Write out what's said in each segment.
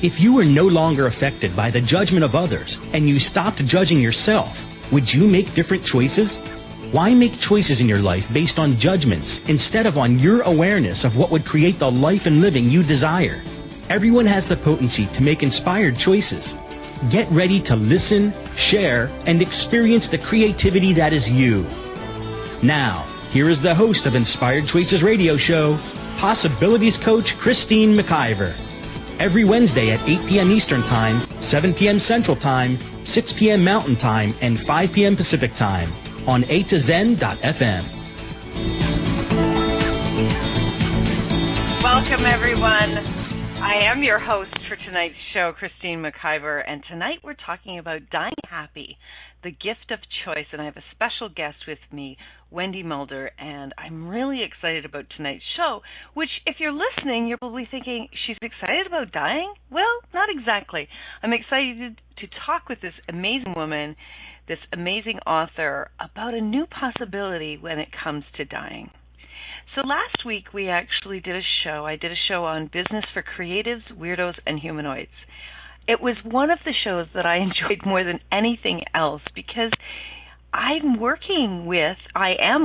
If you were no longer affected by the judgment of others and you stopped judging yourself, would you make different choices? Why make choices in your life based on judgments instead of on your awareness of what would create the life and living you desire? Everyone has the potency to make inspired choices. Get ready to listen, share, and experience the creativity that is you. Now, here is the host of Inspired Choices Radio Show, Possibilities Coach Christine McIver. Every Wednesday at 8 p.m. Eastern Time, 7 p.m. Central Time, 6 p.m. Mountain Time, and 5 p.m. Pacific Time on A2Zen.fm. Welcome, everyone. I am your host for tonight's show, Christine McIver, and tonight we're talking about dying happy, the gift of choice, and I have a special guest with me, Wendy Mulder, and I'm really excited about tonight's show, which, if you're listening, you're probably thinking, she's excited about dying? Well, not exactly. I'm excited to talk with this amazing woman, this amazing author, about a new possibility when it comes to dying. So last week we actually did a show. I did a show on business for creatives, weirdos, and humanoids. It was one of the shows that I enjoyed more than anything else because I am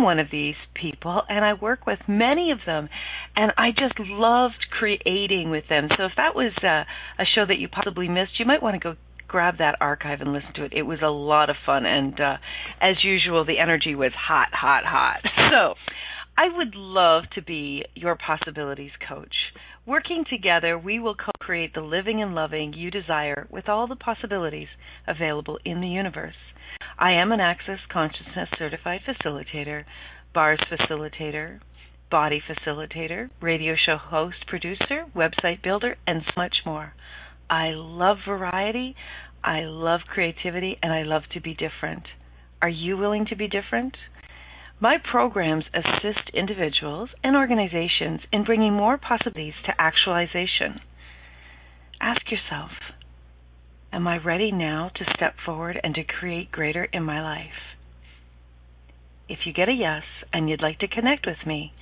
one of these people, and I work with many of them, and I just loved creating with them. So if that was a show that you possibly missed, you might want to go grab that archive and listen to it. It was a lot of fun, and as usual, the energy was hot, hot, hot. So I would love to be your possibilities coach. Working together, we will co-create the living and loving you desire with all the possibilities available in the universe. I am an Access Consciousness Certified Facilitator, bars facilitator, body facilitator, radio show host, producer, website builder, and so much more. I love variety, I love creativity, and I love to be different. Are you willing to be different? My programs assist individuals and organizations in bringing more possibilities to actualization. Ask yourself, am I ready now to step forward and to create greater in my life? If you get a yes and you'd like to connect with me,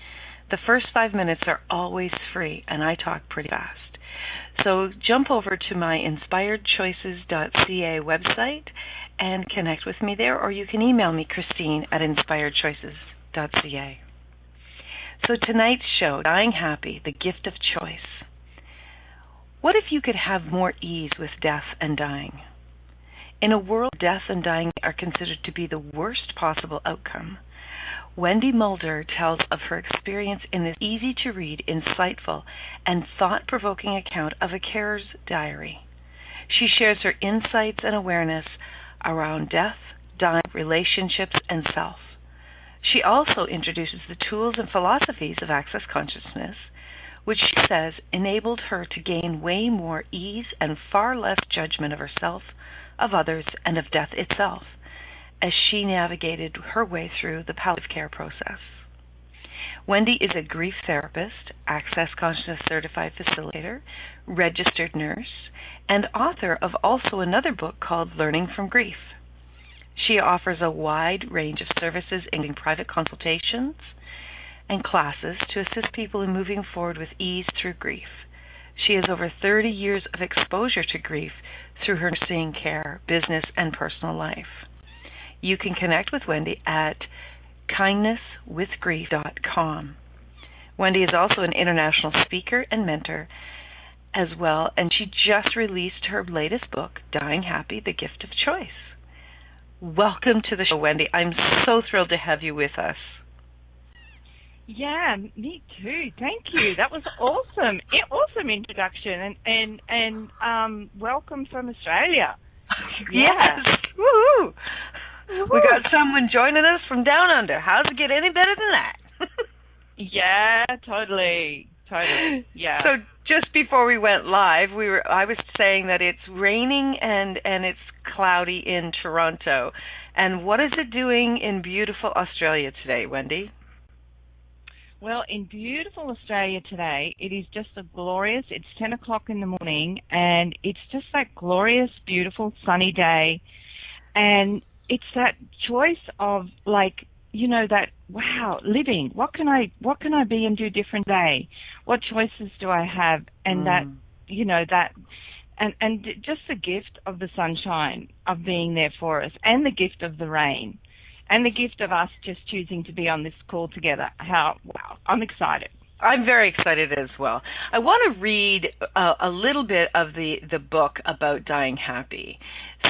the first 5 minutes are always free, and I talk pretty fast. So jump over to my inspiredchoices.ca website and connect with me there, or you can email me, Christine, at inspiredchoices.ca. So tonight's show, Dying Happy, the Gift of Choice. What if you could have more ease with death and dying? In a world where death and dying are considered to be the worst possible outcome, Wendy Mulder tells of her experience in this easy-to-read, insightful, and thought-provoking account of a carer's diary. She shares her insights and awareness around death, dying, relationships, and self. She also introduces the tools and philosophies of Access Consciousness, which she says enabled her to gain way more ease and far less judgment of herself, of others, and of death itself, as she navigated her way through the palliative care process. Wendy is a grief therapist, Access Consciousness Certified Facilitator, registered nurse, and author of also another book called Learning from Grief. She offers a wide range of services, including private consultations and classes to assist people in moving forward with ease through grief. She has over 30 years of exposure to grief through her nursing care, business, and personal life. You can connect with Wendy at kindnesswithgrief.com. Wendy is also an international speaker and mentor as well, and she just released her latest book, Dying Happy, The Gift of Choice. Welcome to the show, Wendy. I'm so thrilled to have you with us. Yeah, me too. Thank you. That was awesome. Awesome introduction, and welcome from Australia. Yes. Woo-hoo. We got someone joining us from down under. How's it get any better than that? Yeah, totally. Yeah. So just before we went live, I was saying that it's raining and it's cloudy in Toronto. And what is it doing in beautiful Australia today, Wendy? Well, in beautiful Australia today, it is just it's 10 o'clock in the morning, and it's just that glorious, beautiful, sunny day. And it's that choice of, like, you know, that, wow, living, what can I be and do different today? What choices do I have? And that, you know, that and just the gift of the sunshine, of being there for us, and the gift of the rain, and the gift of us just choosing to be on this call together. Wow, I'm excited. I'm very excited as well. I want to read a little bit of the book about Dying Happy.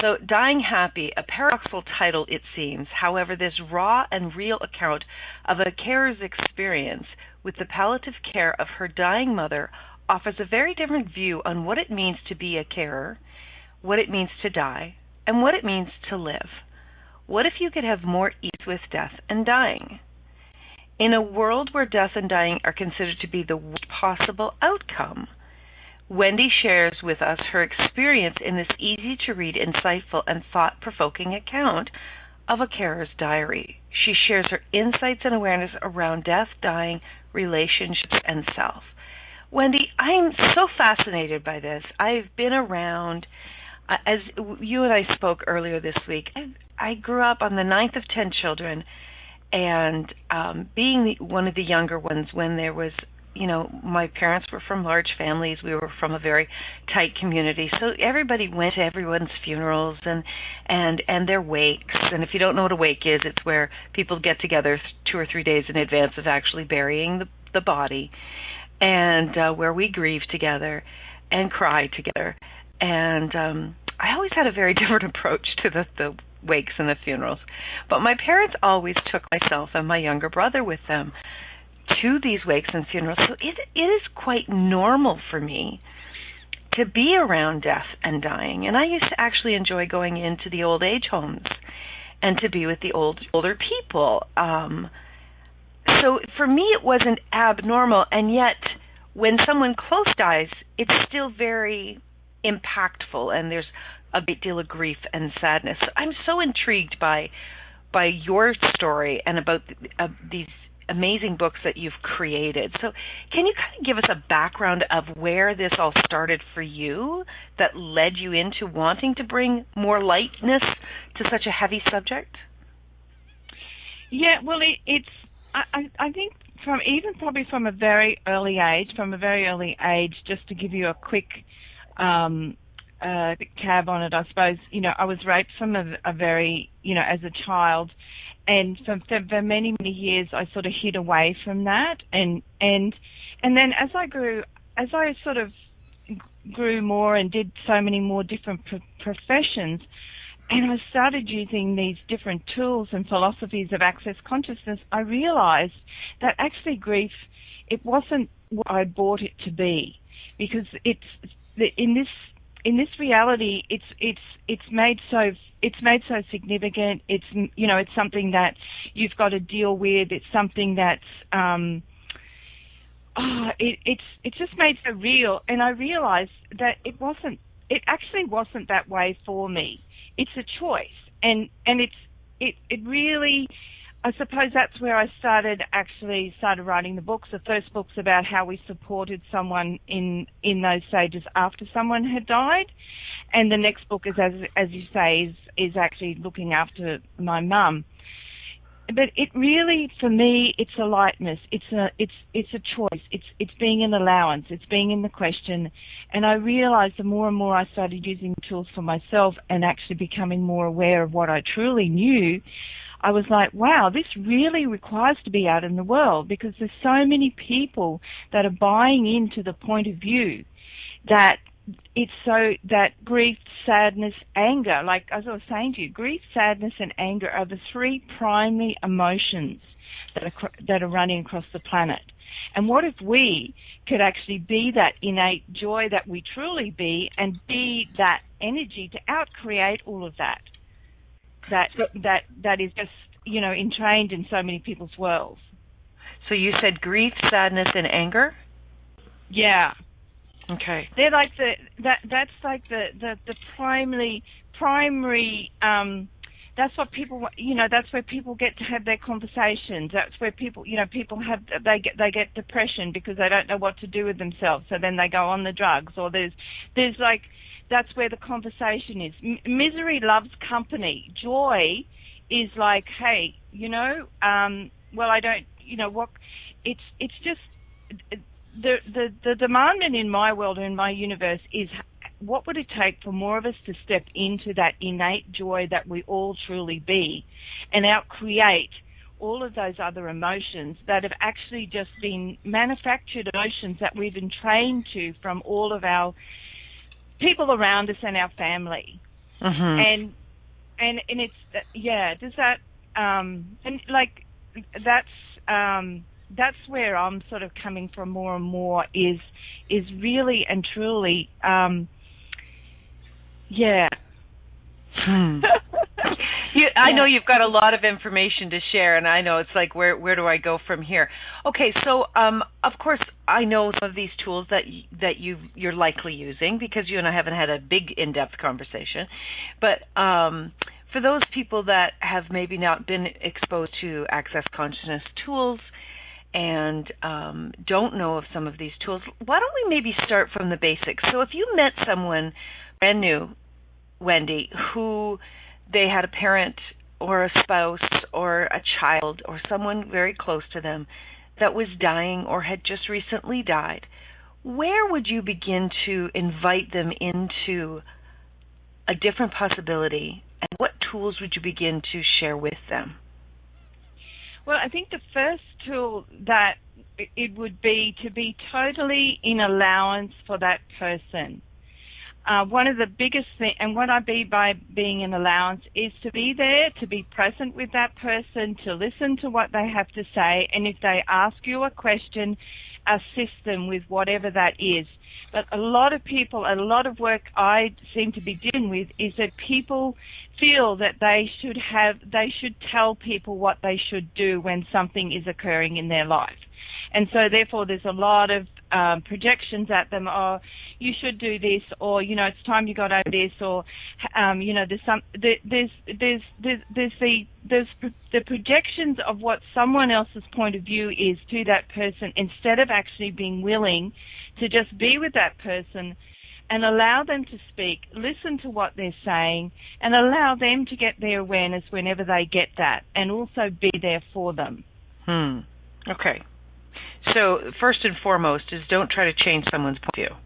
So, Dying Happy, a paradoxical title it seems. However, this raw and real account of a carer's experience with the palliative care of her dying mother offers a very different view on what it means to be a carer, what it means to die, and what it means to live. What if you could have more ease with death and dying? In a world where death and dying are considered to be the worst possible outcome, Wendy shares with us her experience in this easy-to-read, insightful, and thought-provoking account of a carer's diary. She shares her insights and awareness around death, dying, relationships, and self. Wendy, I'm so fascinated by this. I've been around, as you and I spoke earlier this week, I grew up on the 9th of 10 children, and being one of the younger ones when there was, my parents were from large families. We were from a very tight community, so everybody went to everyone's funerals and their wakes. And if you don't know what a wake is, it's where people get together 2 or 3 days in advance of actually burying the body, and where we grieve together and cry together. And I always had a very different approach to the wakes and the funerals. But my parents always took myself and my younger brother with them to these wakes and funerals. So it is quite normal for me to be around death and dying. And I used to actually enjoy going into the old age homes and to be with the older people. So for me, it wasn't abnormal. And yet, when someone close dies, it's still very impactful, and there's a great deal of grief and sadness. I'm so intrigued by your story and about these amazing books that you've created. So can you kind of give us a background of where this all started for you that led you into wanting to bring more lightness to such a heavy subject? Yeah, well, I think probably from a very early age, just to give you a quick cab on it, I suppose, I was raped from a very, as a child, and for many, many years I sort of hid away from that, and then as I sort of grew more and did so many more different professions, and I started using these different tools and philosophies of access consciousness, I realized that actually grief, it wasn't what I bought it to be, because in this reality, it's made so significant. It's it's something that you've got to deal with. It's something that's it's just made so real. And I realized that it actually wasn't that way for me. It's a choice, and it really, I suppose that's where I started writing the books. The first book's about how we supported someone in those stages after someone had died, and the next book is, as you say, is actually looking after my mum. But it really, for me, it's a lightness. It's a choice. It's being an allowance. It's being in the question. And I realized the more and more I started using tools for myself and actually becoming more aware of what I truly knew, I was like, wow, this really requires to be out in the world, because there's so many people that are buying into the point of view that it's so that grief, sadness, anger, like as I was saying to you, grief, sadness, and anger are the three primary emotions that are running across the planet. And what if we could actually be that innate joy that we truly be, and be that energy to out-create all of that? That is just, entrained in so many people's worlds. So you said grief, sadness, and anger? Yeah. Okay. They're like that's like the primary that's what people, that's where people get to have their conversations. That's where people, people they get depression because they don't know what to do with themselves, so then they go on the drugs, or there's like, that's where the conversation is. Misery loves company. Joy is like, hey, well, I don't, what? It's just the demandment in my world, in my universe, is what would it take for more of us to step into that innate joy that we all truly be and out-create all of those other emotions that have actually just been manufactured emotions that we've been trained to from all of our people around us and our family. And it's, does that, and like, that's where I'm sort of coming from more and more is really and truly, I know you've got a lot of information to share, and I know it's like, where do I go from here? Okay, so of course I know some of these tools that you're likely using, because you and I haven't had a big in-depth conversation. But for those people that have maybe not been exposed to Access Consciousness tools and don't know of some of these tools, why don't we maybe start from the basics? So if you met someone brand new, Wendy, who they had a parent or a spouse or a child or someone very close to them that was dying or had just recently died, where would you begin to invite them into a different possibility, and what tools would you begin to share with them? Well, I think the first tool that it would be to be totally in allowance for that person. One of the biggest things, and what I mean by being in allowance, is to be there, to be present with that person, to listen to what they have to say, and if they ask you a question, assist them with whatever that is. But a lot of people, a lot of work I seem to be dealing with is that people feel that they should tell people what they should do when something is occurring in their life. And so therefore there's a lot of projections at them, or you should do this, or it's time you got over this, or there's the projections of what someone else's point of view is to that person, instead of actually being willing to just be with that person and allow them to speak, listen to what they're saying, and allow them to get their awareness whenever they get that, and also be there for them. Okay. So first and foremost is don't try to change someone's point of view.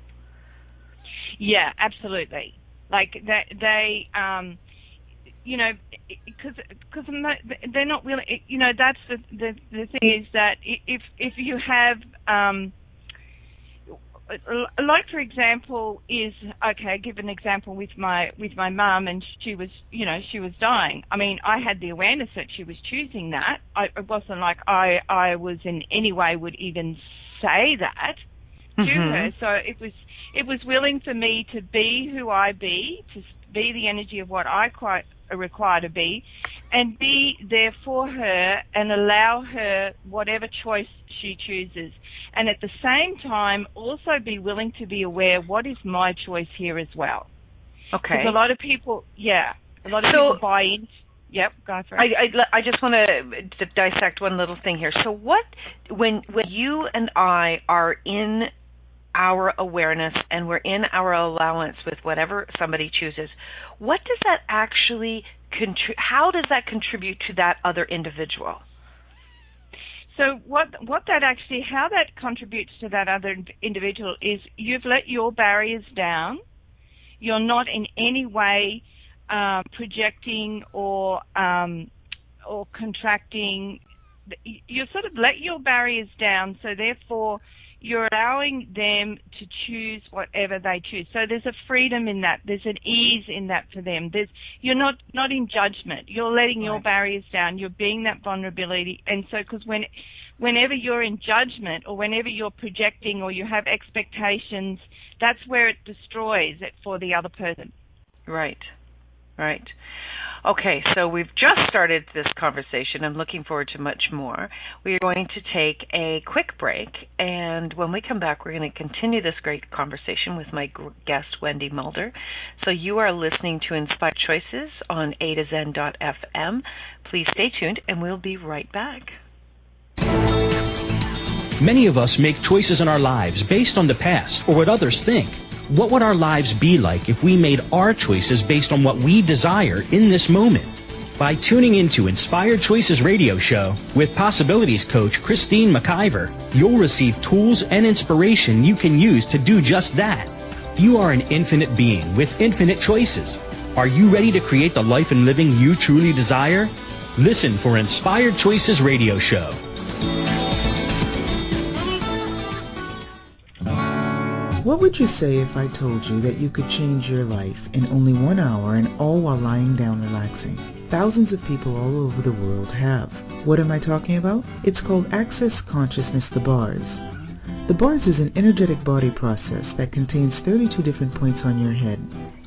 Yeah, absolutely. Like they because they're not willing. That's the thing is that if you have like, for example, I give an example with my mum, and she was dying. I mean, I had the awareness that she was choosing that. It wasn't like I was in any way would even say that to her. So it was willing for me to be who I be, to be the energy of what I require to be, and be there for her and allow her whatever choice she chooses. And at the same time, also be willing to be aware, what is my choice here as well? Okay. Because a lot of people people buy in. Yep, go for it. I just want to dissect one little thing here. So when you and I are in our awareness and we're in our allowance with whatever somebody chooses, what does that actually how does that contribute to that other individual? So how that contributes to that other individual is you've let your barriers down. You're not in any way projecting or contracting. You sort of let your barriers down, so therefore you're allowing them to choose whatever they choose. So there's a freedom in that. There's an ease in that for them. You're not in judgment. You're letting your barriers down. You're being that vulnerability. And so because whenever you're in judgment, or whenever you're projecting, or you have expectations, that's where it destroys it for the other person. Right. Okay, so we've just started this conversation. I'm looking forward to much more. We are going to take a quick break, and when we come back, we're going to continue this great conversation with my guest, Wendy Mulder. So you are listening to Inspired Choices on A2Zen.fm. Please stay tuned, and we'll be right back. Many of us make choices in our lives based on the past or what others think. What would our lives be like if we made our choices based on what we desire in this moment? By tuning into Inspired Choices Radio Show with Possibilities Coach Christine McIver, you'll receive tools and inspiration you can use to do just that. You are an infinite being with infinite choices. Are you ready to create the life and living you truly desire? Listen for Inspired Choices Radio Show. What would you say if I told you that you could change your life in only 1 hour and all while lying down relaxing? Thousands of people all over the world have. What am I talking about? It's called Access Consciousness, the bars. The bars is an energetic body process that contains 32 different points on your head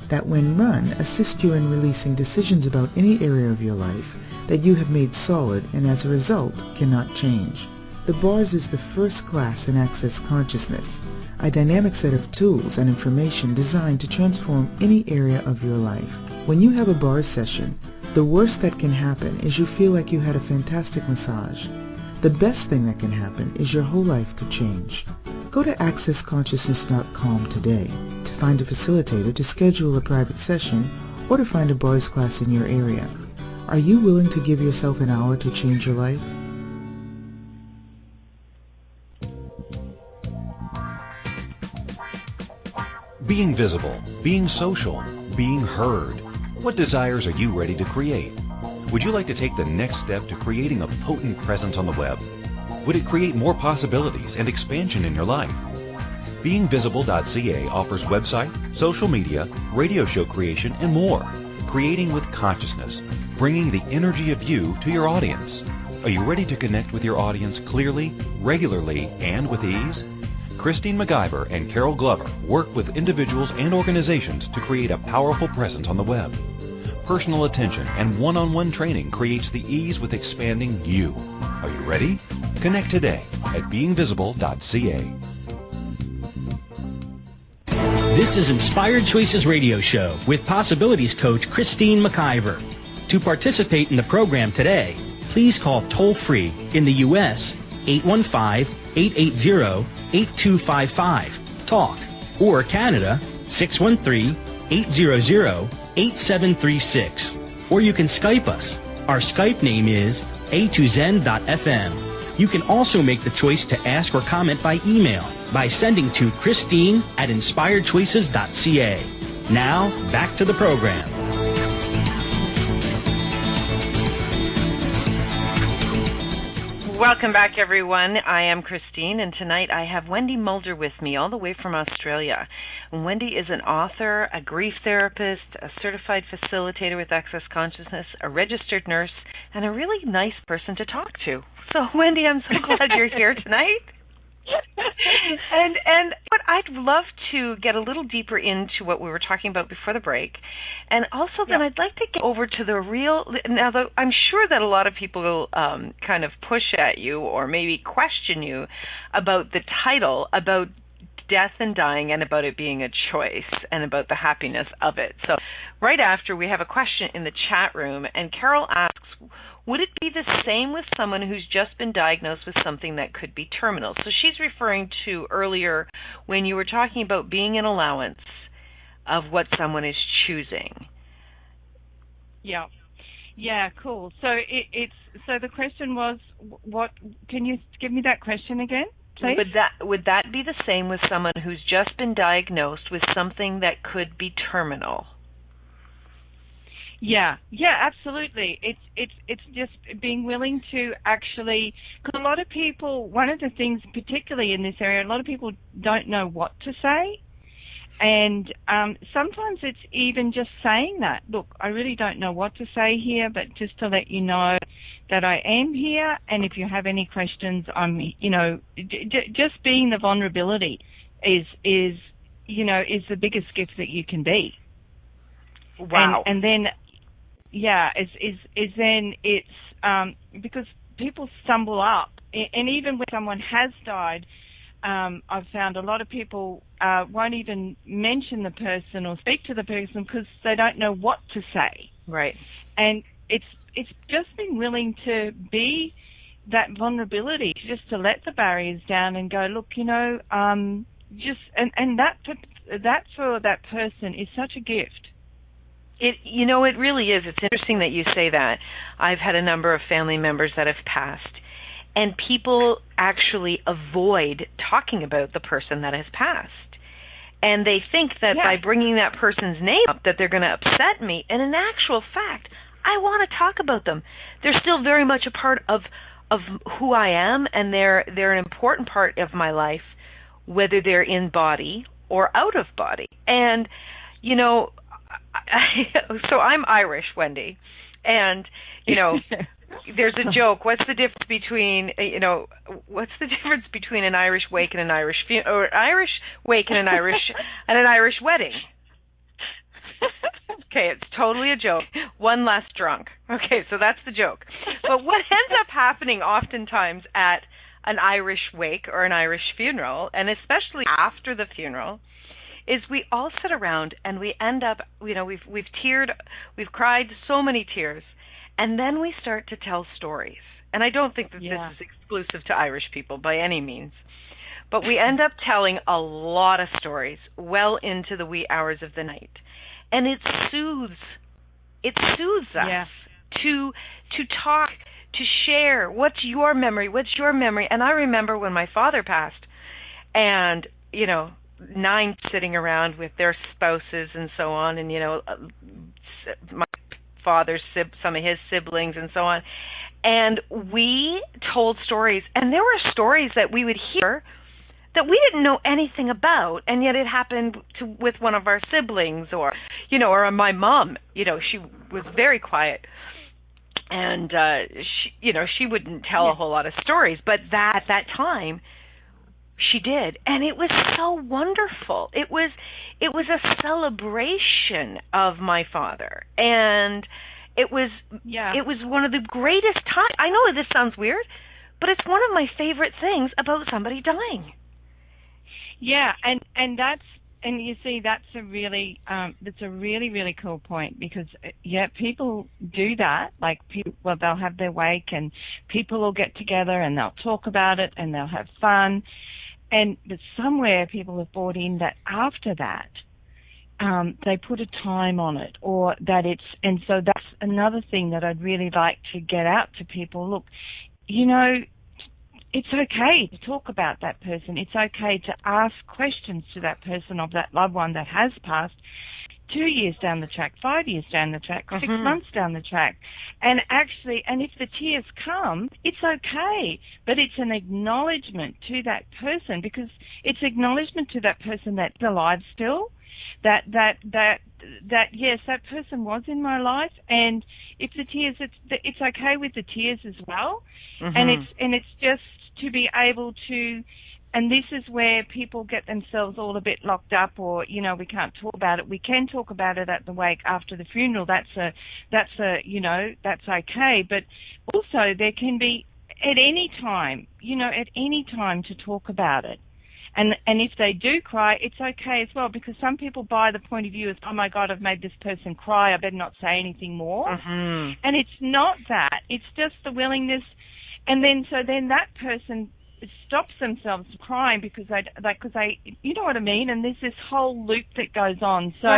that when run assist you in releasing decisions about any area of your life that you have made solid and as a result cannot change. The bars is the first class in Access Consciousness, a dynamic set of tools and information designed to transform any area of your life. When you have a bars session, the worst that can happen is you feel like you had a fantastic massage. The best thing that can happen is your whole life could change. Go to accessconsciousness.com today to find a facilitator to schedule a private session or to find a bars class in your area. Are you willing to give yourself an hour to change your life? Being visible, being social, being heard. What desires are you ready to create? Would you like to take the next step to creating a potent presence on the web? Would it create more possibilities and expansion in your life? BeingVisible.ca offers website, social media, radio show creation, and more. Creating with consciousness, bringing the energy of you to your audience. Are you ready to connect with your audience clearly, regularly, and with ease? Christine McIver and Carol Glover work with individuals and organizations to create a powerful presence on the web. Personal attention and one-on-one training creates the ease with expanding you. Are you ready? Connect today at beingvisible.ca. This is Inspired Choices Radio Show with Possibilities Coach Christine McIver. To participate in the program today, please call toll-free in the U.S. 815-880-8255, TALK, or Canada 613-800-8736. Or you can Skype us. Our Skype name is a2zen.fm. You can also make the choice to ask or comment by email by sending to Christine@inspiredchoices.ca. Now, back to the program. Welcome back, everyone. I am Christine, and tonight I have Wendy Mulder with me, all the way from Australia. Wendy is an author, a grief therapist, a certified facilitator with Access Consciousness, a registered nurse, and a really nice person to talk to. So, Wendy, I'm so glad you're here tonight. And but I'd love to get a little deeper into what we were talking about before the break, and also then I'd like to get over to the real. Now, I'm sure that a lot of people will kind of push at you or maybe question you about the title, about death and dying, and about it being a choice, and about the happiness of it. So, right after, we have a question in the chat room, and Carol asks, would it be the same with someone who's just been diagnosed with something that could be terminal? So she's referring to earlier when you were talking about being an allowance of what someone is choosing. Yeah, cool. So so the question was, what? Can you give me that question again, please? Would that be the same with someone who's just been diagnosed with something that could be terminal? Yeah, absolutely. It's just being willing to actually, because a lot of people, one of the things particularly in this area, a lot of people don't know what to say, and sometimes it's even just saying that, look, I really don't know what to say here, but just to let you know that I am here, and if you have any questions, I'm, just being the vulnerability is the biggest gift that you can be. Wow. And then, then it's because people stumble up, and even when someone has died, I've found a lot of people won't even mention the person or speak to the person because they don't know what to say. Right. And it's just being willing to be that vulnerability, just to let the barriers down and go, look, that for that person is such a gift. It really is. It's interesting that you say that. I've had a number of family members that have passed, and people actually avoid talking about the person that has passed. And they think that by bringing that person's name up that they're going to upset me. And in actual fact, I want to talk about them. They're still very much a part of who I am, and they're an important part of my life, whether they're in body or out of body. And, you know, so I'm Irish, Wendy, and, you know, there's a joke. What's the difference between an Irish wake and an Irish or Irish wake and an Irish wedding? Okay, it's totally a joke. One less drunk. Okay, so that's the joke. But what ends up happening oftentimes at an Irish wake or an Irish funeral, and especially after the funeral, is we all sit around and we end up, you know, we've teared, we've cried so many tears, and then we start to tell stories. And I don't think that this is exclusive to Irish people by any means. But we end up telling a lot of stories well into the wee hours of the night. And it soothes us to talk, to share. What's your memory? And I remember when my father passed, and, you know, 9 sitting around with their spouses and so on, and, you know, my father's some of his siblings and so on. And we told stories, and there were stories that we would hear that we didn't know anything about, and yet it happened with one of our siblings, or, you know, or my mom. You know, she was very quiet, and she wouldn't tell a whole lot of stories, but at that time she did, and it was so wonderful. It was a celebration of my father, and it was one of the greatest times. I know this sounds weird, but it's one of my favorite things about somebody dying. Yeah, and you see that's a really really cool point, because people do that. Like, they'll have their wake and people will get together and they'll talk about it and they'll have fun, but somewhere people have brought in that after that they put a time on it, or that and so that's another thing that I'd really like to get out to people. Look, you know, it's okay to talk about that person. It's okay to ask questions to that person, of that loved one that has passed, 2 years down the track, 5 years down the track, 6 months down the track. And actually, and if the tears come, it's okay. But it's an acknowledgement to that person, because it's acknowledgement to that person that's alive still, that yes, that person was in my life, and if the tears, it's okay with the tears as well. And it's just to be able to, and this is where people get themselves all a bit locked up, or, you know, we can't talk about it. We can talk about it at the wake after the funeral. That's okay. But also there can be at any time to talk about it. And if they do cry, it's okay as well, because some people buy the point of view as, oh my God, I've made this person cry, I better not say anything more. And it's not that. It's just the willingness. And then that person stops themselves from crying because they, you know what I mean? And there's this whole loop that goes on. So,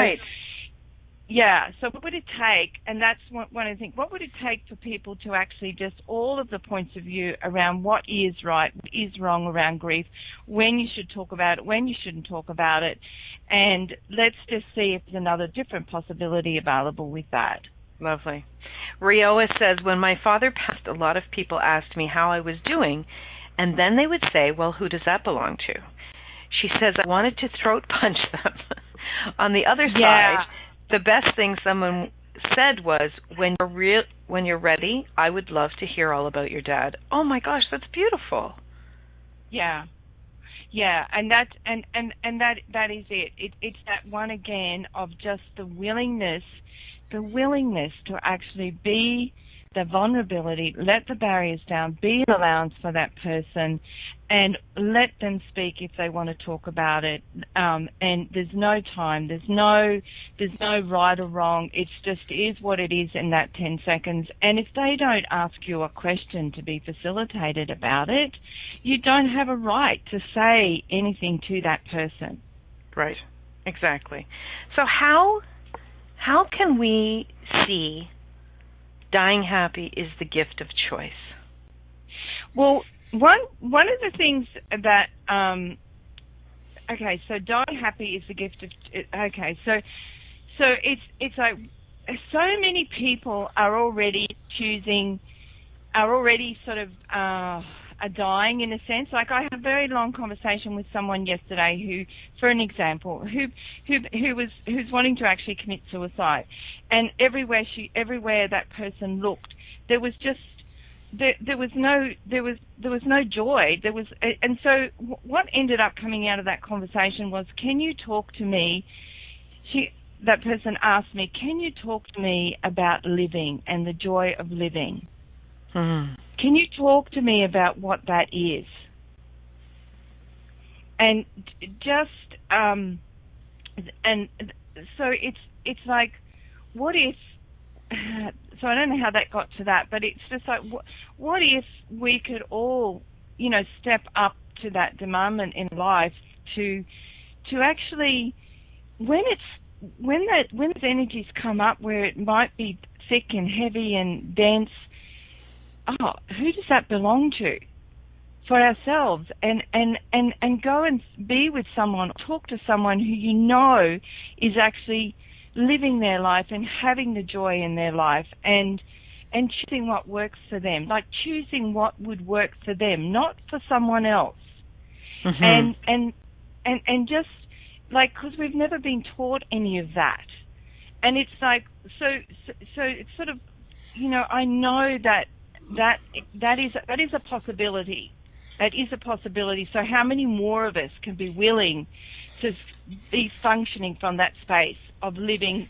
so what would it take? And that's one of the things. What would it take for people to actually just all of the points of view around what is right, what is wrong around grief, when you should talk about it, when you shouldn't talk about it, and let's just see if there's another different possibility available with that. Lovely. Rioa says, when my father passed, a lot of people asked me how I was doing, and then they would say, well, who does that belong to? She says, I wanted to throat punch them. On the other side, the best thing someone said was, when you're ready, I would love to hear all about your dad. Oh my gosh, that's beautiful. Yeah, and that is it. It's that one again of just the willingness to actually be the vulnerability, let the barriers down, be an allowance for that person, and let them speak if they want to talk about it. And there's no time, there's no right or wrong. It's just is what it is in that 10 seconds. And if they don't ask you a question to be facilitated about it, you don't have a right to say anything to that person. Right, exactly. So how can we see dying happy is the gift of choice? Well, one of the things that okay, so dying happy is the gift of, okay, so it's like so many people are already sort of are dying in a sense. Like I had a very long conversation with someone yesterday who, for an example, who's wanting to actually commit suicide, and everywhere that person looked, there was just there was no joy. And so what ended up coming out of that conversation was, can you talk to me? That person asked me, can you talk to me about living and the joy of living? Can you talk to me about what that is? And just and so it's like, what if? So I don't know how that got to that, but it's just like, what if we could all, step up to that demandment in life to actually, when those energies come up where it might be thick and heavy and dense, who does that belong to? For ourselves, and go and be with someone, talk to someone who is actually living their life and having the joy in their life, and choosing what works for them, like choosing what would work for them, not for someone else. And just like, because we've never been taught any of that, and it's like, so it's sort of, I know that is a possibility. That is a possibility. So how many more of us can be willing to be functioning from that space of living,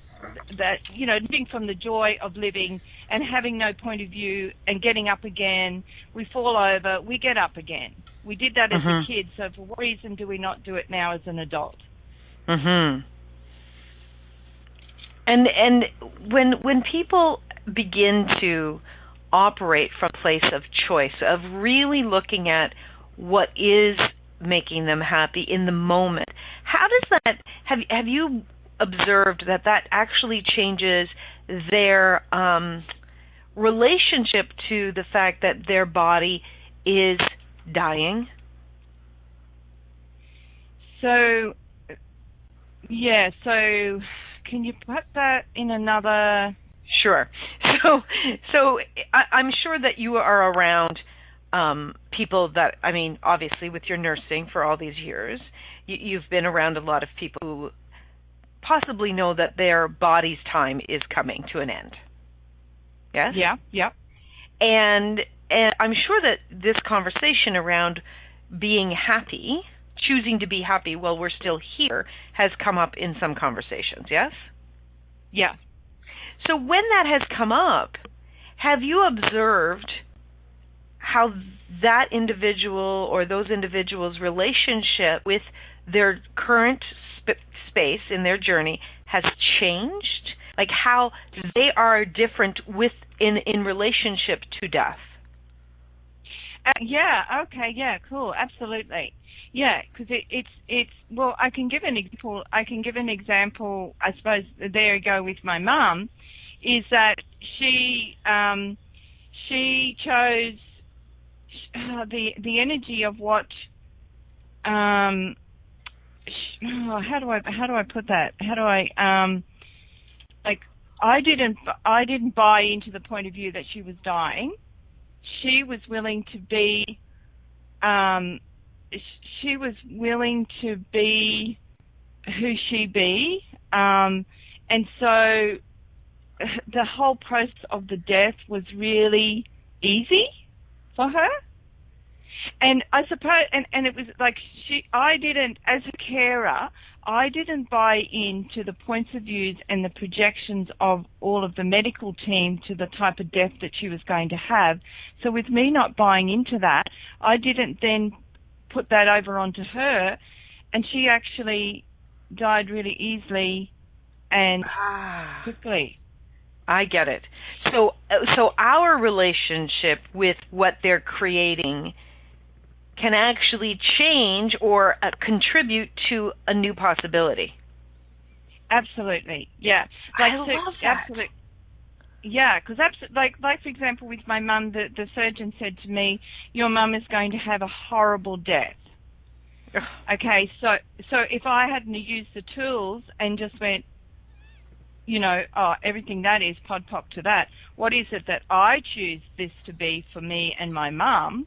that, living from the joy of living and having no point of view and getting up again. We fall over, we get up again. We did that as a kid, so for what reason do we not do it now as an adult? And when people begin to operate from a place of choice, of really looking at what is making them happy in the moment, how does that, have you observed that actually changes their relationship to the fact that their body is dying? So can you put that in another? Sure. So I'm sure that you are around people that, obviously with your nursing for all these years, you've been around a lot of people who possibly know that their body's time is coming to an end. Yes? Yeah. And I'm sure that this conversation around being happy, choosing to be happy while we're still here, has come up in some conversations, yes? Yeah. So when that has come up, have you observed how that individual or those individuals' relationship with their current space in their journey has changed? Like how they are different in relationship to death? Cool, absolutely. Yeah, because it's well, I can give an example. I suppose there you go with my mum, is that she chose the energy of what how do I put that? How do I like I didn't buy into the point of view that she was dying. She was willing to be who she be, and so the whole process of the death was really easy for her. And I suppose, and it was like I didn't, as a carer, I didn't buy into the points of views and the projections of all of the medical team to the type of death that she was going to have. So with me not buying into that, I didn't then put that over onto her, and she actually died really easily and quickly. I get it. So our relationship with what they're creating can actually change or contribute to a new possibility. Absolutely, yeah. I love that. Absolutely. Yeah, because like for example, with my mum, the surgeon said to me, "Your mum is going to have a horrible death." Okay, so if I hadn't used the tools and just went, everything that is, pod pop to that, what is it that I choose this to be for me and my mum,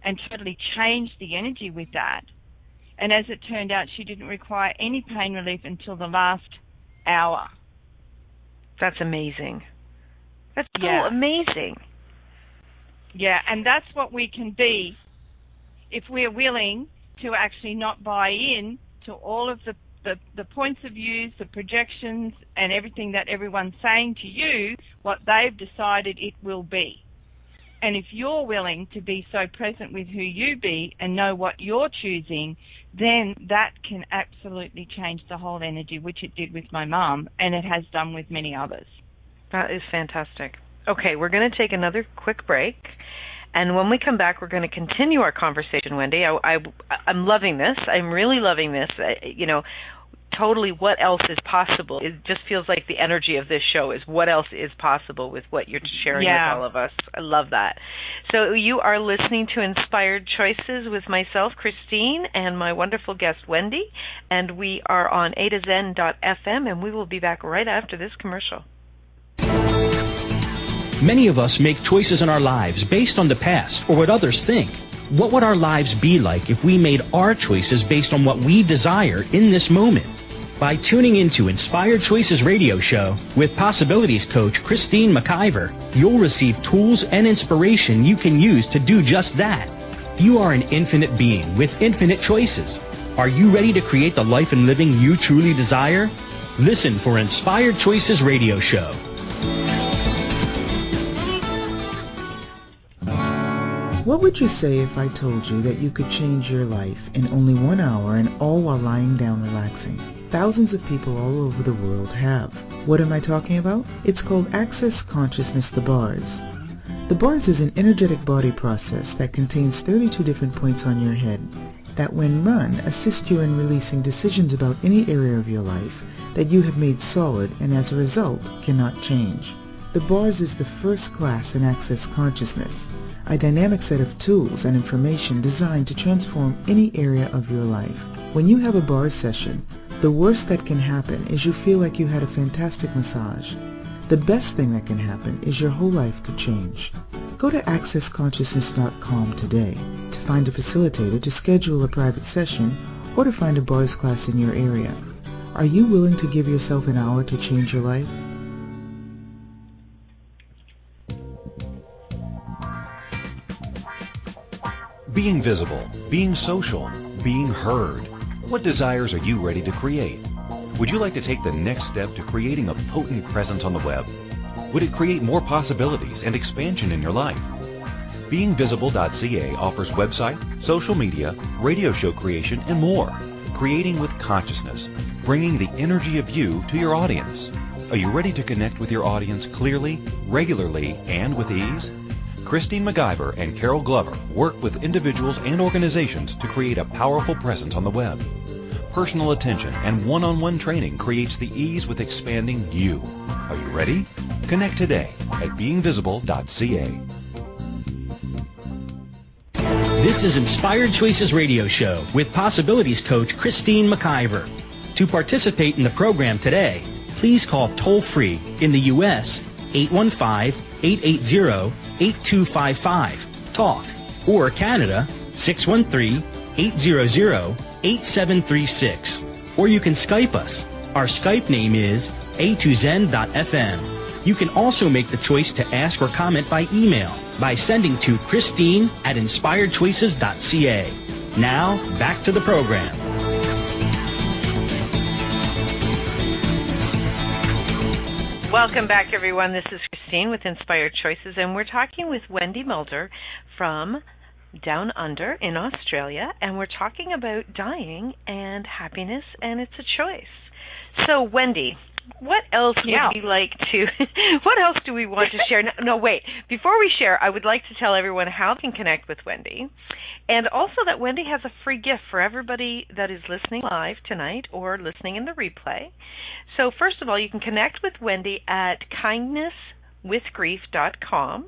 and totally change the energy with that. And as it turned out, she didn't require any pain relief until the last hour. That's amazing. That's so amazing. Yeah, and that's what we can be if we're willing to actually not buy in to all of the points of views, the projections, and everything that everyone's saying to you, what they've decided it will be. And if you're willing to be so present with who you be and know what you're choosing, then that can absolutely change the whole energy, which it did with my mum, and it has done with many others. That is fantastic. Okay, we're going to take another quick break, and when we come back, we're going to continue our conversation, Wendy. I'm loving this. I'm really loving this. Totally what else is possible. It just feels like the energy of this show is what else is possible with what you're sharing with all of us. I love that. So you are listening to Inspired Choices with myself, Christine, and my wonderful guest, Wendy, and we are on A2Zen.fm, and we will be back right after this commercial. Many of us make choices in our lives based on the past or what others think. What would our lives be like if we made our choices based on what we desire in this moment? By tuning into Inspired Choices Radio Show with Possibilities Coach Christine McIver, you'll receive tools and inspiration you can use to do just that. You are an infinite being with infinite choices. Are you ready to create the life and living you truly desire? Listen for Inspired Choices Radio Show. What would you say if I told you that you could change your life in only 1 hour and all while lying down relaxing? Thousands of people all over the world have. What am I talking about? It's called Access Consciousness, the bars. The bars is an energetic body process that contains 32 different points on your head that when run assist you in releasing decisions about any area of your life that you have made solid and as a result cannot change. The bars is the first class in Access Consciousness, a dynamic set of tools and information designed to transform any area of your life. When you have a bars session, the worst that can happen is you feel like you had a fantastic massage. The best thing that can happen is your whole life could change. Go to accessconsciousness.com today to find a facilitator to schedule a private session or to find a bars class in your area. Are you willing to give yourself an hour to change your life? Being visible, being social, being heard. What desires are you ready to create? Would you like to take the next step to creating a potent presence on the web? Would it create more possibilities and expansion in your life? BeingVisible.ca offers website, social media, radio show creation, and more. Creating with consciousness, bringing the energy of you to your audience. Are you ready to connect with your audience clearly, regularly, and with ease? Christine McIver and Carol Glover work with individuals and organizations to create a powerful presence on the web. Personal attention and one-on-one training creates the ease with expanding you. Are you ready? Connect today at beingvisible.ca. This is Inspired Choices Radio Show with Possibilities Coach Christine McIver. To participate in the program today, please call toll-free in the U.S. 815-880-8255, TALK, or Canada, 613-800-8736. Or you can Skype us. Our Skype name is A2Zen.fm. You can also make the choice to ask or comment by email by sending to Christine@inspiredchoices.ca. Now, back to the program. Welcome back, everyone. This is Christine with Inspired Choices, and we're talking with Wendy Mulder from Down Under in Australia, and we're talking about dying and happiness, and it's a choice. So, Wendy, what else would we like to, what else do we want to share? No, wait. Before we share, I would like to tell everyone how they can connect with Wendy, and also that Wendy has a free gift for everybody that is listening live tonight or listening in the replay. So first of all, you can connect with Wendy at kindnesswithgrief.com.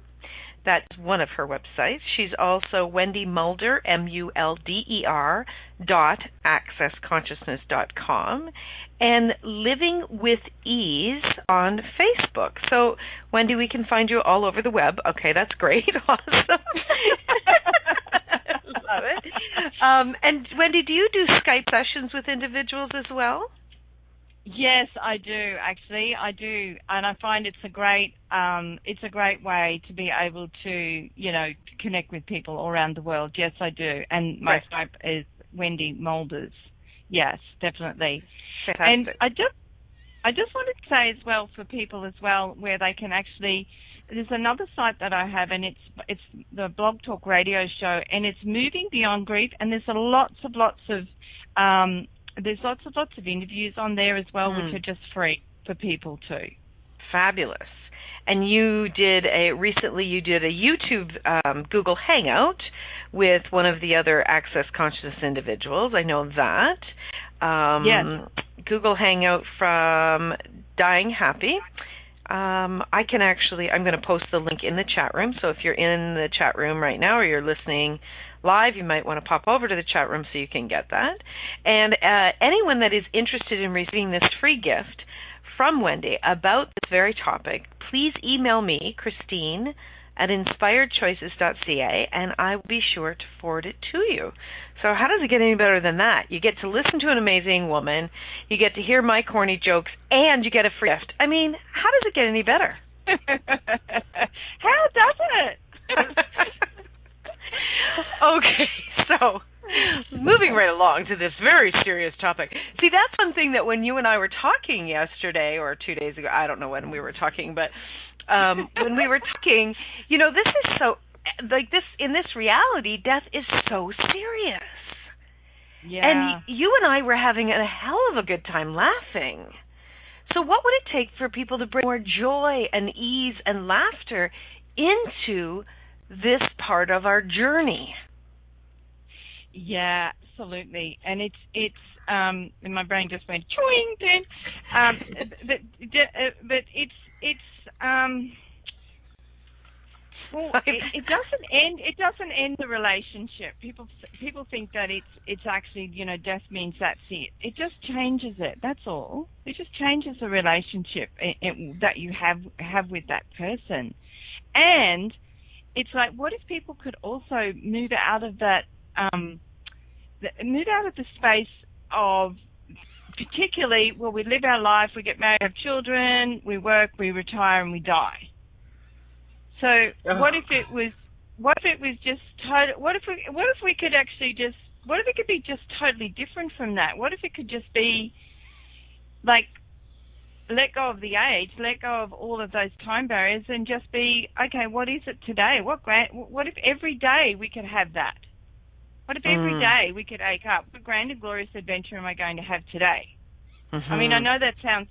That's one of her websites. She's also Wendy Mulder, MULDER, .accessconsciousness.com, and Living with Ease on Facebook. So, Wendy, we can find you all over the web. Okay, that's great. Awesome. Love it. And, Wendy, do you do Skype sessions with individuals as well? Yes, I do. Actually, I do, and I find it's a great way to be able to, connect with people all around the world. Yes, I do, and my Skype is Wendy Mulders. Yes, definitely. Fantastic. And I just wanted to say as well for people as well where they can actually. There's another site that I have, and it's the Blog Talk Radio Show, and it's Moving Beyond Grief, and there's lots of interviews on there as well, which are just free for people too. Fabulous. And you did a YouTube Google Hangout with one of the other Access Consciousness individuals. I know that. Yes. Google Hangout from Dying Happy. I'm going to post the link in the chat room. So if you're in the chat room right now or you're listening live, you might want to pop over to the chat room so you can get that. And anyone that is interested in receiving this free gift from Wendy about this very topic, please email me, Christine, at inspiredchoices.ca, and I will be sure to forward it to you. So how does it get any better than that? You get to listen to an amazing woman, you get to hear my corny jokes, and you get a free gift. I mean, how does it get any better? How does it? Okay, so moving right along to this very serious topic. See, that's one thing that when you and I were talking yesterday or 2 days ago, I don't know when we were talking, but when we were talking, this is so, in this reality, death is so serious. Yeah. And you and I were having a hell of a good time laughing. So what would it take for people to bring more joy and ease and laughter into this part of our journey? Yeah, absolutely. And it's and my brain just went chewing then. But it's it doesn't end the relationship. People think that it's actually, death means that's it. It just changes it. That's all. It just changes the relationship that you have with that person. And it's like, what if people could also move out of that, move out of the space of, particularly, well, we live our life, we get married, have children, we work, we retire, and we die. So what if it was just what if we could actually just, what if it could be just totally different from that? What if it could just be like, let go of the age, let go of all of those time barriers, and just be, okay, what is it today? What if every day we could have that? What if every day we could wake up? What grand and glorious adventure am I going to have today? I mean, I know that sounds,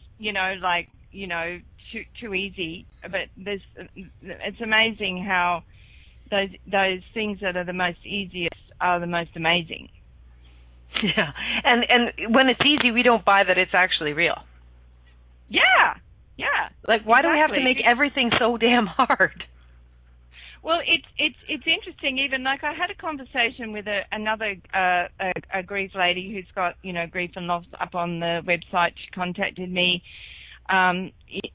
too easy, but it's amazing how those things that are the most easiest are the most amazing. Yeah, and when it's easy, we don't buy that it's actually real. Yeah. Like, why do we have to make everything so damn hard? Well, it's interesting. Even like I had a conversation with another grief lady who's got grief and loss up on the website. She contacted me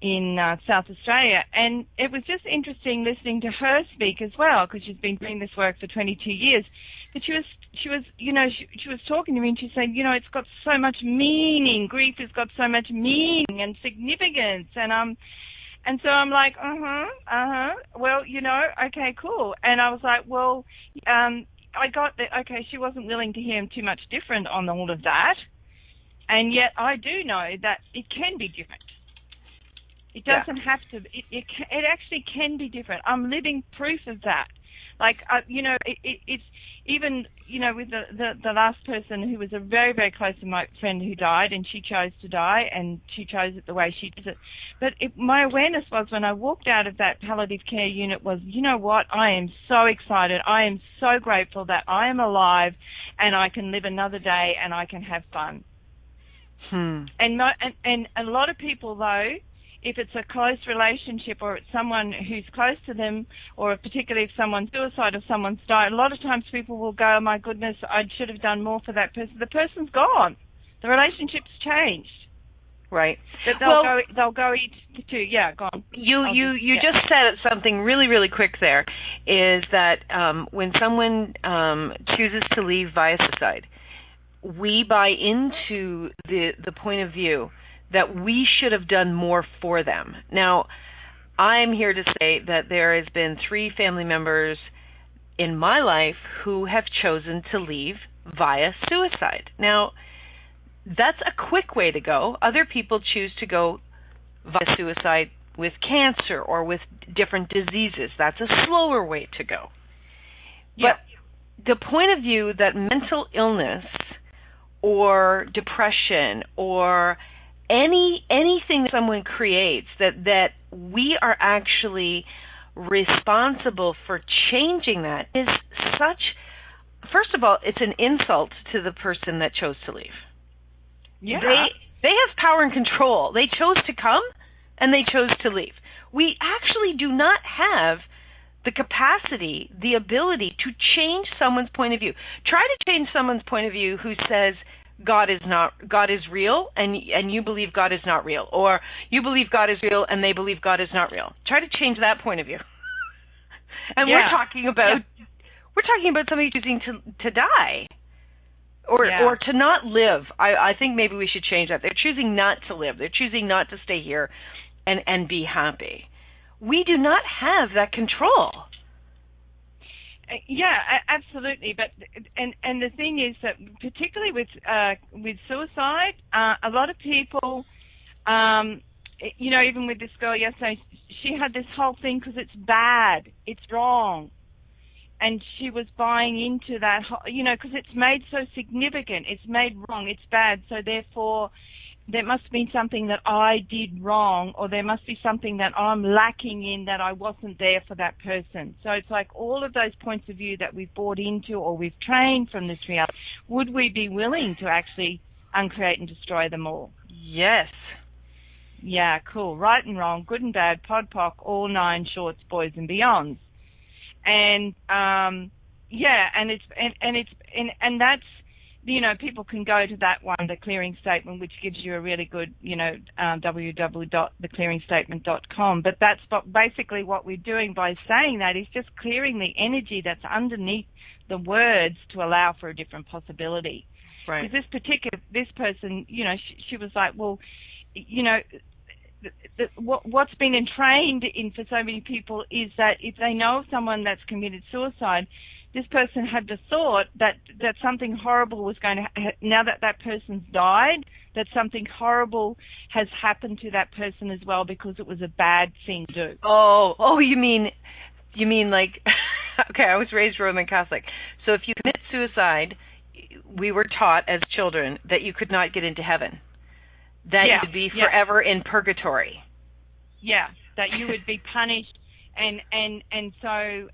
in South Australia, and it was just interesting listening to her speak as well, because she's been doing this work for 22 years. But she was talking to me, and she said, it's got so much meaning. Grief has got so much meaning and significance, and so I'm like, well, okay, cool. And I was like, well, I got that. Okay, she wasn't willing to hear too much different on all of that, and yet I do know that it can be different. It doesn't have to. It actually can be different. I'm living proof of that. Like, it's even, with the last person who was a very, very close to my friend who died, and she chose to die, and she chose it the way she did it. But my awareness was, when I walked out of that palliative care unit, was, you know what, I am so excited. I am so grateful that I am alive, and I can live another day, and I can have fun. And a lot of people, though, if it's a close relationship or it's someone who's close to them, or particularly if someone's suicide or someone's died, a lot of times people will go, oh my goodness, I should have done more for that person. The person's gone. The relationship's changed. Right. But they'll go to yeah, go on. You just said something really, really quick there, is that when someone chooses to leave via suicide, we buy into the point of view that we should have done more for them. Now, I'm here to say that there has been 3 family members in my life who have chosen to leave via suicide. Now, that's a quick way to go. Other people choose to go via suicide with cancer or with different diseases. That's a slower way to go. Yeah. But the point of view that mental illness or depression or anything someone creates, that we are actually responsible for changing, that is such, first of all, it's an insult to the person that chose to leave. Yeah. They have power and control. They chose to come and they chose to leave. We actually do not have the capacity, the ability to change someone's point of view. Try to change someone's point of view who says God is real and you believe God is not real, or you believe God is real and they believe God is not real. Try to change that point of view. And we're talking about somebody choosing to die. Or to not live. I think maybe we should change that. They're choosing not to live. They're choosing not to stay here and be happy. We do not have that control. Yeah, absolutely. But and the thing is that particularly with suicide, a lot of people, even with this girl yesterday, she had this whole thing because it's bad, it's wrong. And she was buying into that, because it's made so significant. It's made wrong. It's bad. So therefore, there must be something that I did wrong, or there must be something that I'm lacking in, that I wasn't there for that person. So it's like all of those points of view that we've bought into or we've trained from this reality, would we be willing to actually uncreate and destroy them all? Yes. Yeah, cool. Right and wrong, good and bad, pod, poc, all 9 shorts, boys and beyonds. And that's, people can go to that one, the clearing statement, which gives you a really good, www.theclearingstatement.com. But that's basically what we're doing by saying that, is just clearing the energy that's underneath the words to allow for a different possibility. Right. Because this person, she was like, well, what's been entrained in for so many people is that if they know of someone that's committed suicide, this person had the thought that something horrible was going to, now that person's died, that something horrible has happened to that person as well, because it was a bad thing to do. Oh, you mean like, okay, I was raised Roman Catholic. So if you commit suicide, we were taught as children that you could not get into heaven. That you would be forever in purgatory. Yeah, that you would be punished, and so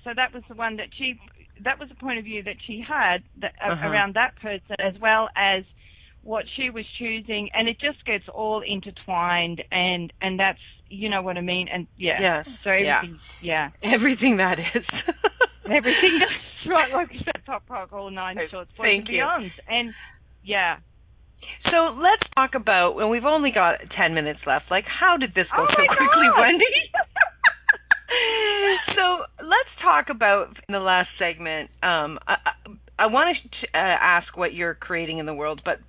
so that was the one that was the point of view that she had around that person, as well as what she was choosing, and it just gets all intertwined, and that's, you know what I mean, and so everything, everything that is, everything that's right, like you said, pop, all 9 shorts, boys and beyonds, and So let's talk about, when we've only got 10 minutes left, like, how did this go so quickly, Wendy? So let's talk about, in the last segment, I want to ask what you're creating in the world, but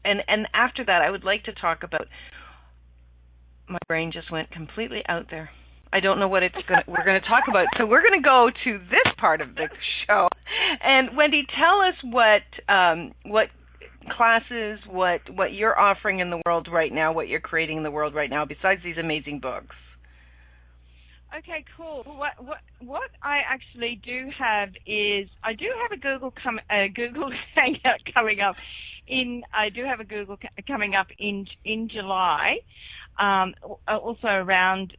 after that, I would like to talk about, my brain just went completely out there. I don't know what we're going to talk about. So we're going to go to this part of the show. And Wendy, tell us what classes, what you're offering in the world right now, what you're creating in the world right now, besides these amazing books. Okay, cool. What I actually do have is, I do have a Google Hangout coming up. I do have a Google coming up in July. also around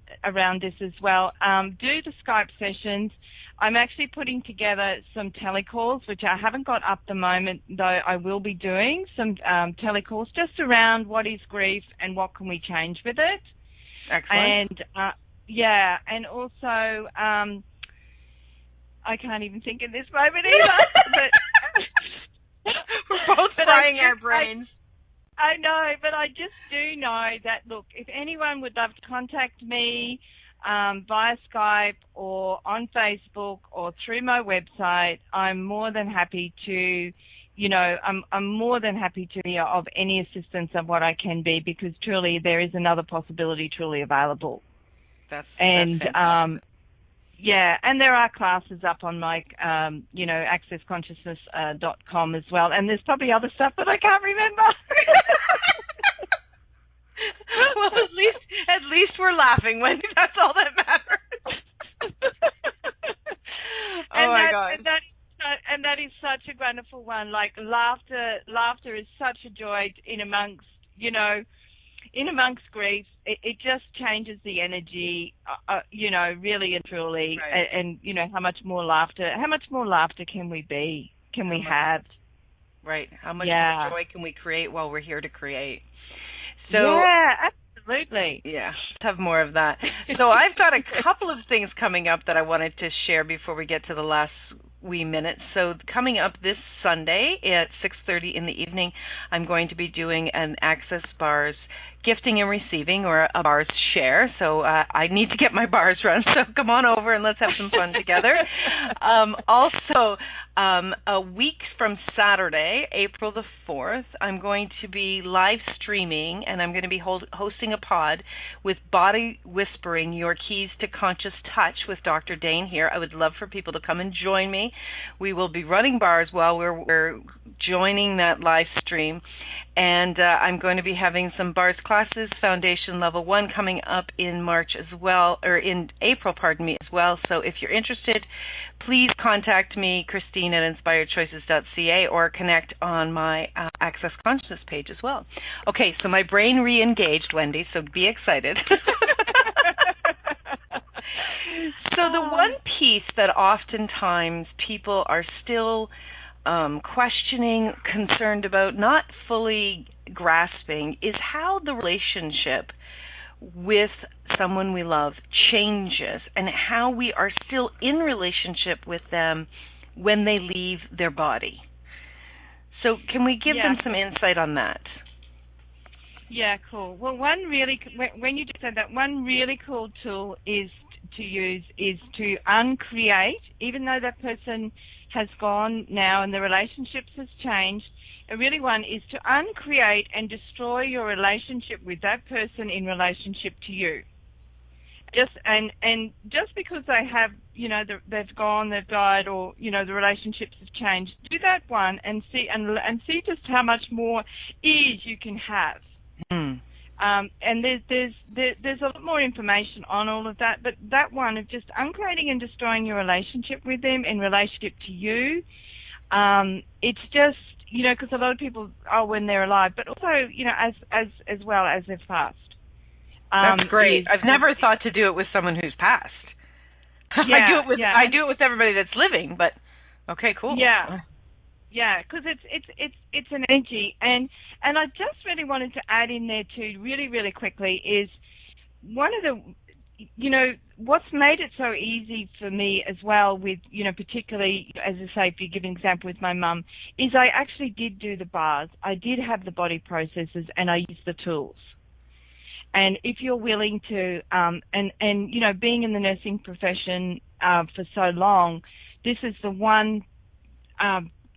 this as well. Do the Skype sessions. I'm actually putting together some telecalls, which I haven't got up the moment, though I will be doing some telecalls just around what is grief and what can we change with it. Excellent. And and also I can't even think in this moment either. But we're both frying our brains. I know, but I just do know that, look, if anyone would love to contact me via Skype or on Facebook or through my website, I'm more than happy to, I'm more than happy to be of any assistance of what I can be, because truly there is another possibility truly available. That's fantastic. And there are classes up on my, accessconsciousness.com as well, and there's probably other stuff that I can't remember. Well, at least we're laughing, Wendy. That's all that matters. Oh my God! And that is such a wonderful one. Like laughter is such a joy in amongst grief. It just changes the energy, really and truly. Right. And how much more laughter can we be? Can we have? Right. How much more joy can we create while we're here to create? So absolutely. Yeah, let's have more of that. So I've got a couple of things coming up that I wanted to share before we get to the last wee minutes. So coming up this Sunday at 6:30 in the evening, I'm going to be doing an Access Bars gifting and receiving, or a bars share. So I need to get my bars run. So come on over and let's have some fun together. Also, a week from Saturday, April the 4th, I'm going to be live streaming, and I'm going to be hosting a pod with Body Whispering, Your Keys to Conscious Touch with Dr. Dane here. I would love for people to come and join me. We will be running bars while we're joining that live stream. And I'm going to be having some bars classes, Foundation Level 1, coming up in March as well, or in April, pardon me, as well. So if you're interested, please contact me, Christine, at inspiredchoices.ca, or connect on my Access Consciousness page as well. Okay, so my brain re-engaged, Wendy, so be excited. So the one piece that oftentimes people are still questioning, concerned about, not fully grasping, is how the relationship with someone we love changes, and how we are still in relationship with them when they leave their body. So can we give them some insight on that? Yeah, cool. Well, when you just said that, one really cool tool is to use is to uncreate, even though that person has gone now and the relationships has changed. A really one is to uncreate and destroy your relationship with that person in relationship to you. Just because they have, they've gone, they've died, or the relationships have changed, do that one and see just how much more ease you can have. And there's a lot more information on all of that, but that one of just uncreating and destroying your relationship with them in relationship to you, it's just, because a lot of people are when they're alive, but also, as well as they've passed. That's great. I've never thought to do it with someone who's passed. I do it with everybody that's living, but okay, cool. Yeah, because it's an energy, and I just really wanted to add in there too, really, really quickly, is one of the, what's made it so easy for me as well with, particularly, as I say, if you give an example with my mum, is I actually did do the bars. I did have the body processes, and I used the tools. And if you're willing to, being in the nursing profession for so long, this is the one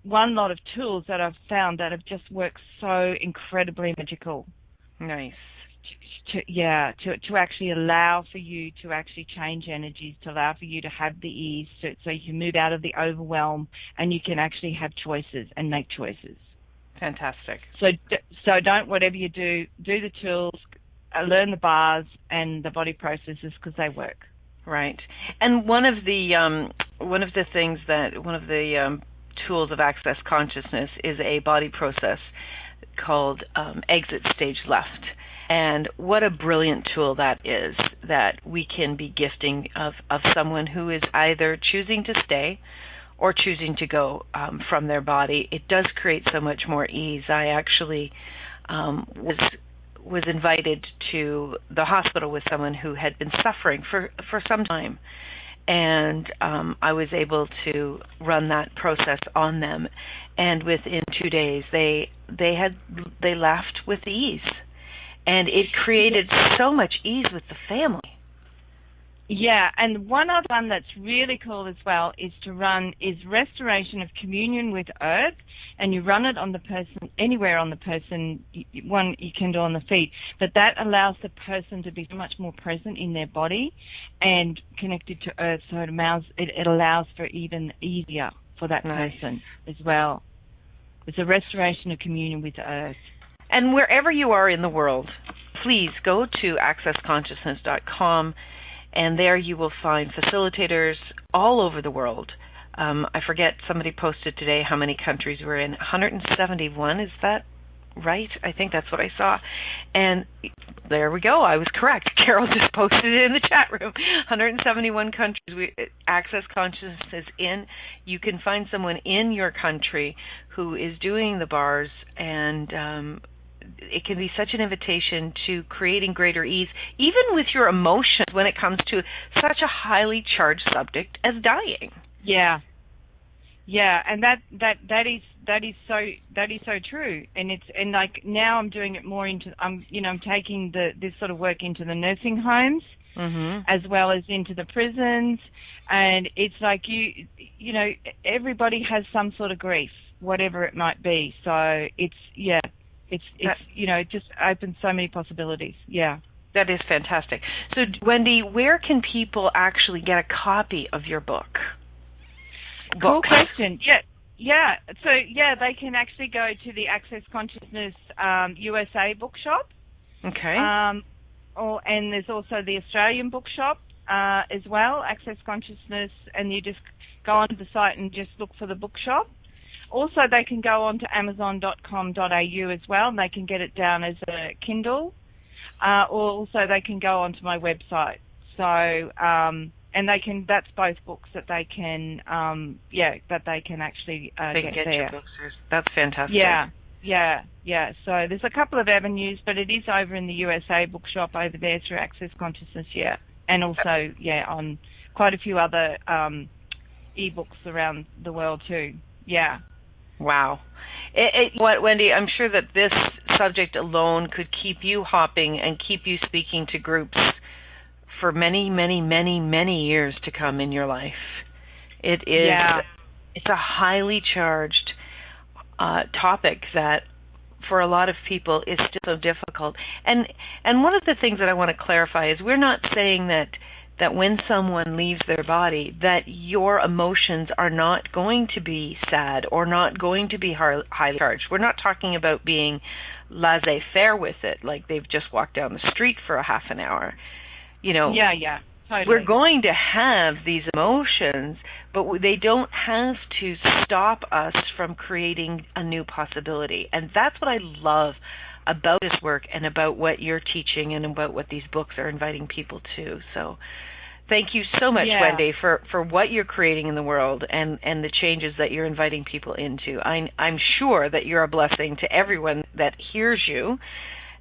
lot of tools that I've found that have just worked so incredibly magical. Nice. To actually allow for you to actually change energies, to allow for you to have the ease, so you can move out of the overwhelm and you can actually have choices and make choices. Fantastic. So don't, whatever you do the tools, learn the bars and the body processes, because they work. Right. And one of the tools of Access Consciousness is a body process called Exit Stage Left. And what a brilliant tool that is, that we can be gifting of someone who is either choosing to stay or choosing to go from their body. It does create so much more ease. I actually was invited to the hospital with someone who had been suffering for some time. And I was able to run that process on them. And within 2 days, they left with ease. And it created so much ease with the family. Yeah, and one other one that's really cool as well is restoration of communion with earth, and you run it on the person, anywhere on the person. One you can do on the feet, but that allows the person to be so much more present in their body and connected to earth, so it allows for even easier for that person as well. It's a restoration of communion with earth. And wherever you are in the world, please go to accessconsciousness.com, and there you will find facilitators all over the world. I forget, somebody posted today how many countries we're in. 171, is that right? I think that's what I saw. And there we go. I was correct. Carol just posted it in the chat room. 171 countries. Access Consciousness is in. You can find someone in your country who is doing the bars, and it can be such an invitation to creating greater ease, even with your emotions when it comes to such a highly charged subject as dying. Yeah, and that is so true. And like now I'm doing it more into I'm taking this sort of work into the nursing homes as well as into the prisons, and it's like you know everybody has some sort of grief, whatever it might be. So it's it just opens so many possibilities. Yeah. That is fantastic. So, Wendy, where can people actually get a copy of your book? Cool question. Yeah. So, they can actually go to the Access Consciousness USA bookshop. Okay. And there's also the Australian bookshop as well, Access Consciousness, and you just go onto the site and just look for the bookshop. Also, they can go on to amazon.com.au as well, and they can get it down as a Kindle. Or also they can go onto my website. So, and that's both books that they can, that they can actually get there. Your books. That's fantastic. Yeah. So there's a couple of avenues, but it is over in the USA bookshop over there through Access Consciousness, and also on quite a few other e-books around the world too. Yeah. Wow. Wendy, I'm sure that this subject alone could keep you hopping and keep you speaking to groups for many, many, many, many years to come in your life. It is. Yeah. It's a highly charged topic that, for a lot of people, is still so difficult. And one of the things that I want to clarify is we're not saying that when someone leaves their body, that your emotions are not going to be sad or not going to be highly charged. We're not talking about being laissez-faire with it, like they've just walked down the street for a half an hour. Yeah, totally. We're going to have these emotions, but they don't have to stop us from creating a new possibility. And that's what I love about this work and about what you're teaching and about what these books are inviting people to. So thank you so much, Wendy, for what you're creating in the world and the changes that you're inviting people into. I'm sure that you're a blessing to everyone that hears you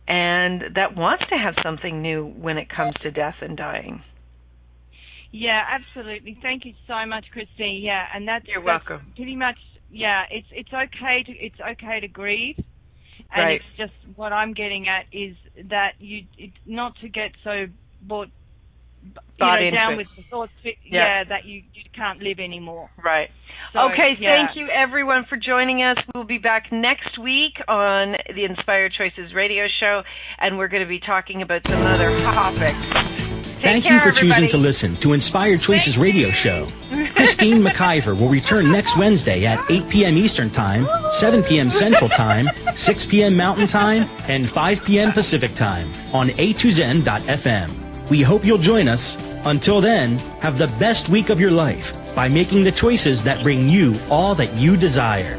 and that wants to have something new when it comes to death and dying. Yeah, absolutely. Thank you so much, Christine. Yeah, and you're welcome. Pretty much. Yeah, it's okay to grieve, and right. It's just what I'm getting at is that it's not to get so bored. Down with the thoughts, that you can't live anymore. Right. So, okay, thank you everyone for joining us. We'll be back next week on the Inspired Choices radio show, and we're going to be talking about some other topics. Thank you for choosing to listen to Inspired Choices radio show. Christine McIver will return next Wednesday at 8 p.m. Eastern Time, 7 p.m. Central Time, 6 p.m. Mountain Time, and 5 p.m. Pacific Time on A2Zen.fm. We hope you'll join us. Until then, have the best week of your life by making the choices that bring you all that you desire.